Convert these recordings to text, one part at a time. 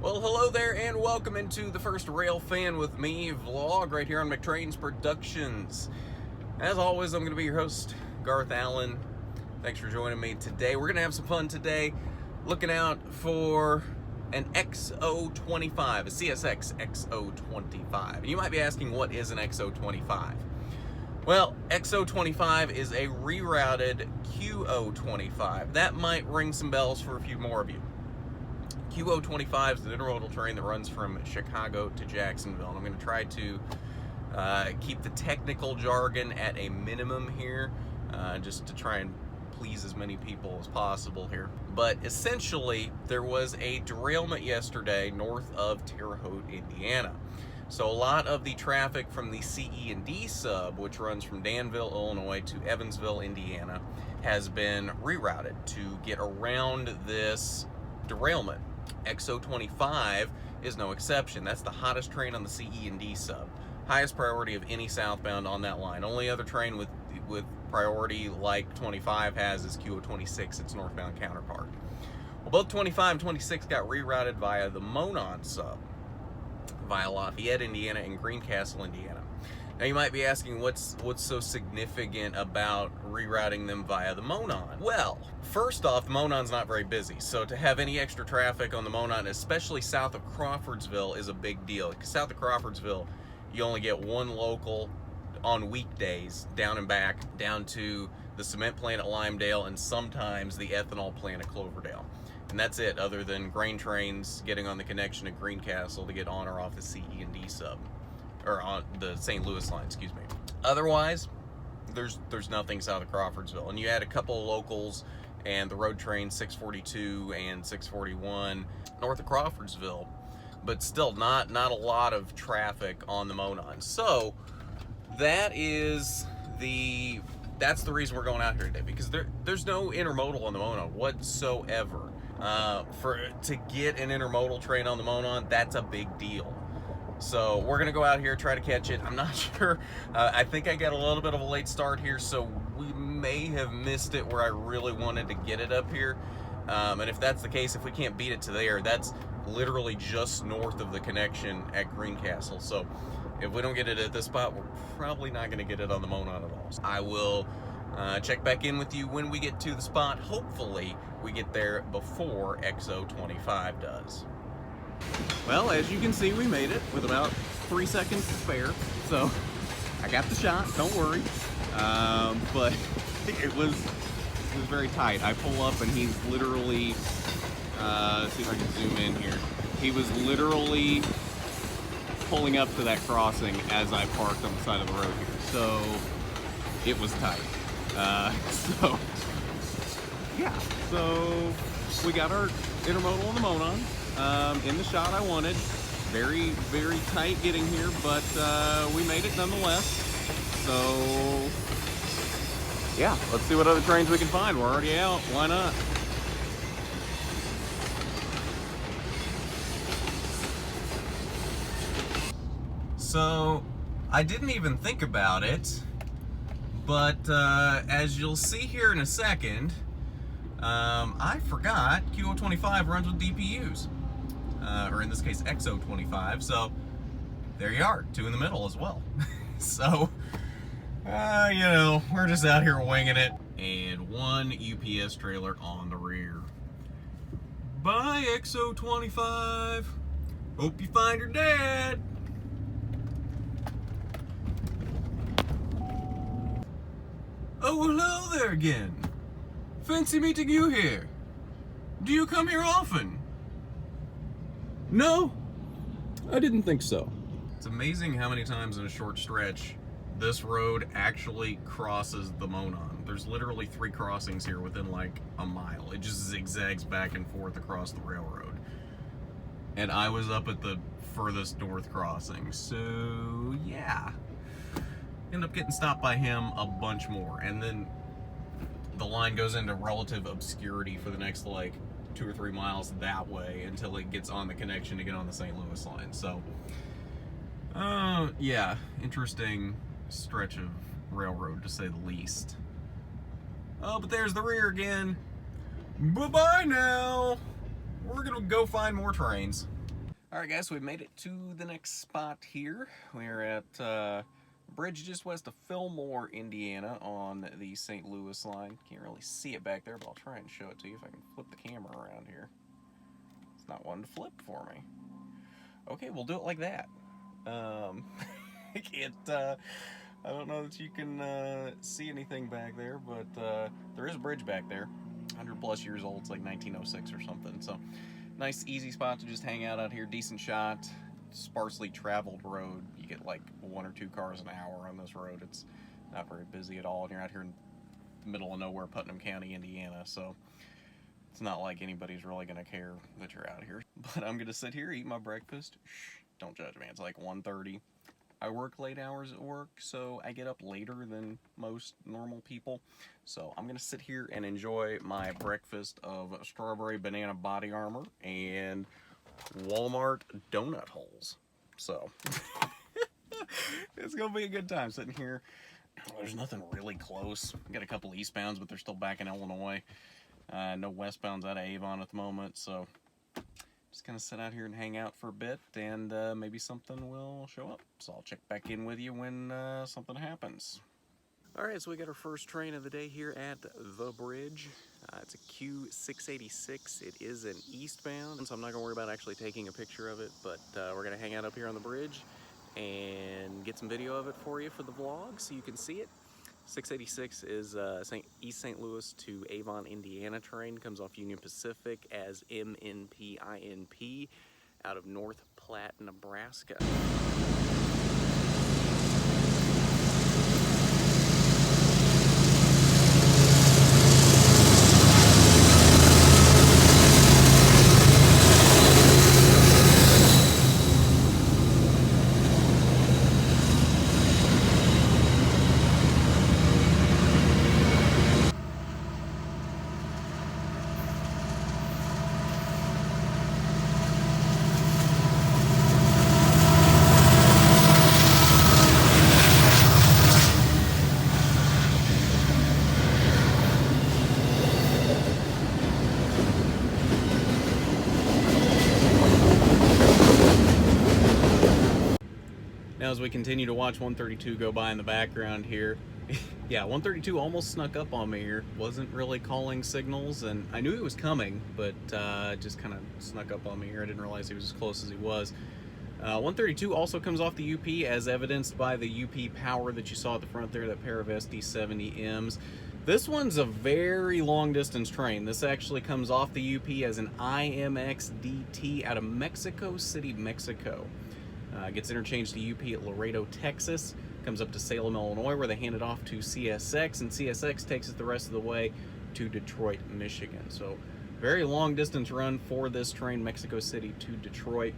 Well, hello there and welcome into the first Railfan with me vlog right here on McTrains Productions. As always, I'm going to be your host, Garth Allen. Thanks for joining me today. We're going to have some fun today looking out for an XO25, a CSX XO25. You might be asking, what is an XO25? Well, XO25 is a rerouted QO25. That might ring some bells for a few more of you. QO25 is an intermodal train that runs from Chicago to Jacksonville. And I'm going to try to keep the technical jargon at a minimum here, just to try and please as many people as possible here. But essentially, there was a derailment yesterday north of Terre Haute, Indiana. So a lot of the traffic from the CE&D Sub, which runs from Danville, Illinois to Evansville, Indiana, has been rerouted to get around this derailment. XO25 is no exception. That's the hottest train on the CE&D Sub. Highest priority of any southbound on that line. Only other train with priority like 25 has is QO26, its northbound counterpart. Well, both 25 and 26 got rerouted via the Monon Sub, via Lafayette, Indiana, and Greencastle, Indiana. Now you might be asking, what's so significant about rerouting them via the Monon? Well, first off, the Monon's not very busy, so to have any extra traffic on the Monon, especially south of Crawfordsville, is a big deal. Because south of Crawfordsville, you only get one local on weekdays, down and back, down to the cement plant at Limedale, and sometimes the ethanol plant at Cloverdale. And that's it, other than grain trains getting on the connection at Greencastle to get on or off the CE&D Sub. Or on the St. Louis line, excuse me. Otherwise, there's nothing south of Crawfordsville. And you add a couple of locals and the road train 642 and 641 north of Crawfordsville, but still not a lot of traffic on the Monon. So that's the reason we're going out here today, because there's no intermodal on the Monon whatsoever. To get an intermodal train on the Monon, that's a big deal. So we're gonna go out here, try to catch it. I'm not sure. I think I got a little bit of a late start here, so we may have missed it where I really wanted to get it up here. And if that's the case, if we can't beat it to there, that's literally just north of the connection at Greencastle. So if we don't get it at this spot, we're probably not gonna get it on the Monon at all. So I will check back in with you when we get to the spot. Hopefully we get there before XO25 does. Well, as you can see, we made it with about 3 seconds to spare, so I got the shot, don't worry. But it was very tight. I pull up and he's literally, see if I can zoom in here. He was literally pulling up to that crossing as I parked on the side of the road here, so it was tight. So yeah, so we got our intermodal on the Monon. In the shot I wanted. Very, very tight getting here, but we made it nonetheless. So yeah, let's see what other trains we can find. We're already out, why not? So I didn't even think about it, but as you'll see here in a second, I forgot QO25 runs with DPUs. Or in this case, XO25, so there you are, 2 in the middle as well. So, you know, we're just out here winging it. And 1 UPS trailer on the rear. Bye, XO25. Hope you find your dad. Oh, hello there again. Fancy meeting you here. Do you come here often? No, I didn't think so. It's amazing how many times in a short stretch this road actually crosses the Monon. There's literally 3 crossings here within like a mile. It just zigzags back and forth across the railroad. And I was up at the furthest north crossing, so yeah. End up getting stopped by him a bunch more, and then the line goes into relative obscurity for the next like 2 or 3 miles that way until it gets on the connection to get on the St. Louis line. So yeah, interesting stretch of railroad to say the least. Oh, but there's the rear again. Bye-bye now. We're gonna go find more trains. Alright guys, so we made it to the next spot here. We're at a bridge just west of Fillmore, Indiana on the St. Louis line. Can't really see it back there, but I'll try and show it to you if I can flip the camera around here. It's not one to flip for me. Okay, we'll do it like that. I can't, I don't know that you can see anything back there, but there is a bridge back there. 100 plus years old, it's like 1906 or something, so nice easy spot to just hang out here. Decent shot, sparsely traveled road. You get like 1 or 2 cars an hour on this road. It's not very busy at all, and you're out here in the middle of nowhere, Putnam County, Indiana, so it's not like anybody's really gonna care that you're out here. But I'm gonna sit here, eat my breakfast. Shh, don't judge me, it's like 1:30. I work late hours at work, so I get up later than most normal people. So I'm gonna sit here and enjoy my breakfast of strawberry banana body armor and Walmart donut holes. So it's gonna be a good time sitting here. There's nothing really close. We got a couple eastbounds, but they're still back in Illinois. No westbounds out of Avon at the moment, so just gonna sit out here and hang out for a bit, and maybe something will show up. So I'll check back in with you when something happens. Alright, so we got our first train of the day here at the bridge. It's a Q686. It is an eastbound, so I'm not gonna worry about actually taking a picture of it, but we're gonna hang out up here on the bridge and get some video of it for you for the vlog so you can see it. 686 is East St. Louis to Avon, Indiana train. Comes off Union Pacific as MNPINP out of North Platte, Nebraska. Now as we continue to watch 132 go by in the background here, yeah, 132 almost snuck up on me here. Wasn't really calling signals, and I knew he was coming, but just kind of snuck up on me here. I didn't realize he was as close as he was. 132 also comes off the UP, as evidenced by the UP power that you saw at the front there, that pair of SD70Ms. This one's a very long distance train. This actually comes off the UP as an IMX DT out of Mexico City, Mexico. Gets interchanged to UP at Laredo, Texas, comes up to Salem, Illinois, where they hand it off to CSX, and CSX takes it the rest of the way to Detroit, Michigan. So very long distance run for this train, Mexico City to Detroit.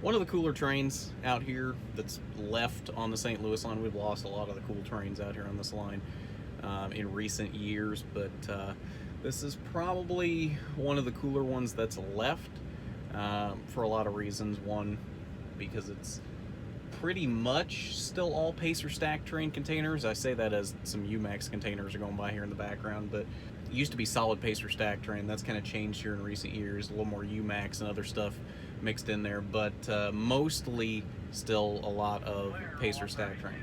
One of the cooler trains out here that's left on the St. Louis line. We've lost a lot of the cool trains out here on this line in recent years, but this is probably one of the cooler ones that's left. For a lot of reasons. One, because it's pretty much still all pacer stack train containers. I say that as some UMAX containers are going by here in the background, but it used to be solid pacer stack train. That's kind of changed here in recent years. A little more UMAX and other stuff mixed in there, but mostly still a lot of pacer stack train.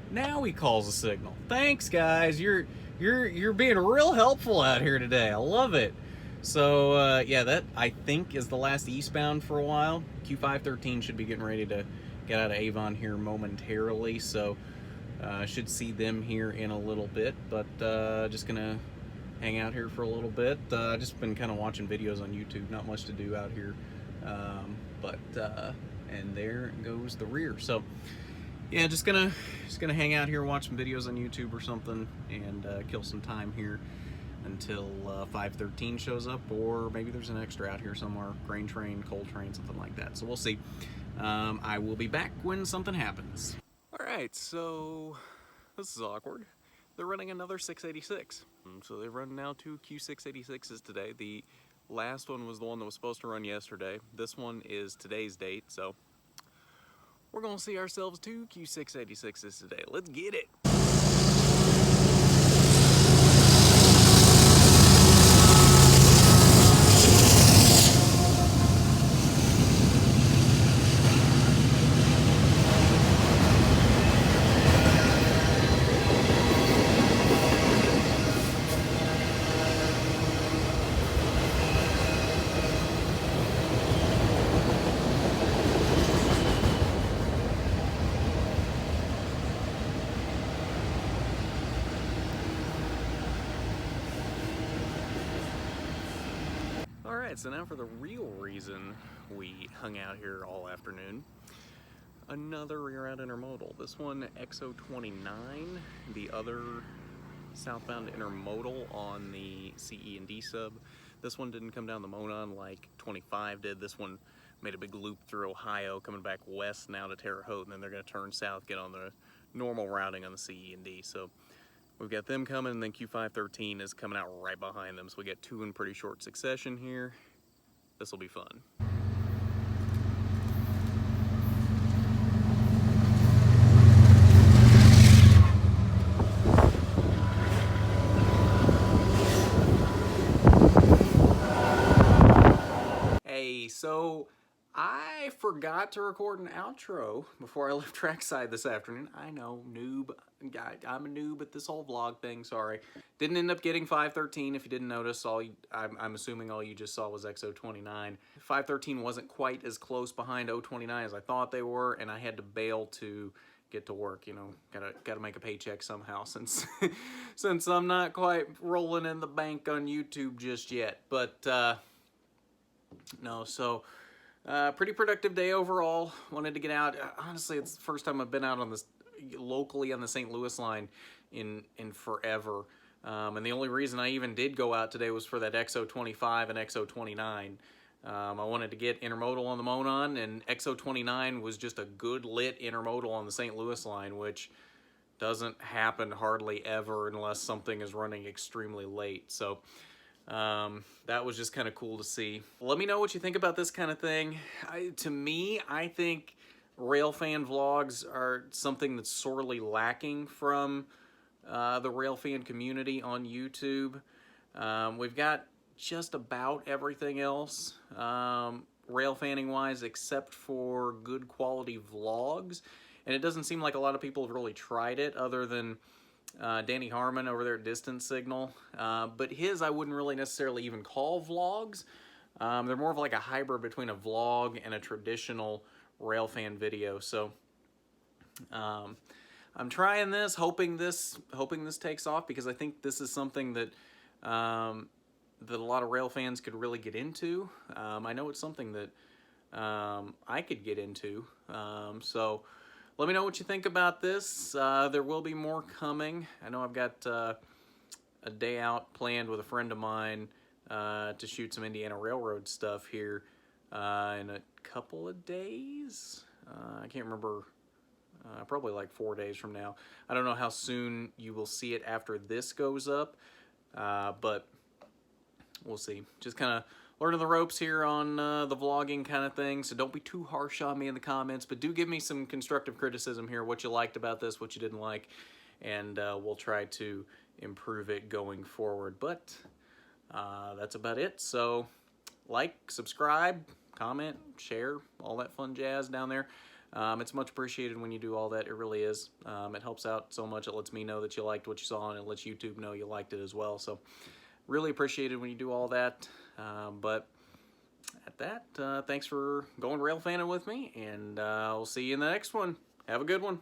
Now he calls a signal. Thanks, guys. You're being real helpful out here today. I love it. So yeah, that I think is the last eastbound for a while. Q513 should be getting ready to get out of Avon here momentarily, so should see them here in a little bit, but just gonna hang out here for a little bit. Just been kind of watching videos on YouTube, not much to do out here, and there goes the rear. So yeah, just gonna hang out here, watch some videos on YouTube or something, and kill some time here until 513 shows up, or maybe there's an extra out here somewhere, grain train, coal train, something like that. So we'll see. I will be back when something happens. All right, so this is awkward. They're running another 686. So they've run now 2 Q686s today. The last one was the one that was supposed to run yesterday. This one is today's date, so we're gonna see ourselves 2 Q686s today. Let's get it. Alright, so now for the real reason we hung out here all afternoon. Another rear out intermodal. This one XO29, the other southbound intermodal on the CE&D Sub. This one didn't come down the Monon like 25 did. This one made a big loop through Ohio, coming back west now to Terre Haute, and then they're going to turn south, get on the normal routing on the CE&D. So we've got them coming, and then Q513 is coming out right behind them. So we get two in pretty short succession here. This will be fun. Hey, so I forgot to record an outro before I left trackside this afternoon. I know, noob. I'm a noob at this whole vlog thing, sorry. Didn't end up getting 513 if you didn't notice. I'm assuming all you just saw was XO29. 513 wasn't quite as close behind 029 as I thought they were, and I had to bail to get to work. You know, gotta make a paycheck somehow since since I'm not quite rolling in the bank on YouTube just yet. But no, so pretty productive day overall. Wanted to get out. Honestly, it's the first time I've been out on this locally on the St. Louis line in forever. And the only reason I even did go out today was for that XO25 and XO29. I wanted to get intermodal on the Monon, and XO29 was just a good lit intermodal on the St. Louis line, which doesn't happen hardly ever unless something is running extremely late. So that was just kind of cool to see. Let me know what you think about this kind of thing. To me, I think Railfan vlogs are something that's sorely lacking from the Railfan community on YouTube. We've got just about everything else Railfanning wise except for good quality vlogs, and it doesn't seem like a lot of people have really tried it other than Danny Harmon over there at Distance Signal, but his I wouldn't really necessarily even call vlogs. They're more of like a hybrid between a vlog and a traditional Railfan video. So I'm trying this, hoping this takes off, because I think this is something that that a lot of rail fans could really get into. I know it's something that I could get into. So let me know what you think about this. There will be more coming. I know I've got a day out planned with a friend of mine to shoot some Indiana Railroad stuff here in a couple of days. I can't remember, probably like 4 days from now. I don't know how soon you will see it after this goes up, but we'll see. Just kind of learning the ropes here on the vlogging kind of thing, so don't be too harsh on me in the comments, but do give me some constructive criticism here, what you liked about this, what you didn't like, and we'll try to improve it going forward. But that's about it. So like, subscribe, comment, share, all that fun jazz down there. It's much appreciated when you do all that. It really is. It helps out so much. It lets me know that you liked what you saw, and it lets YouTube know you liked it as well. So really appreciated when you do all that. But at that, thanks for going rail fanning with me, and I'll see you in the next one. Have a good one.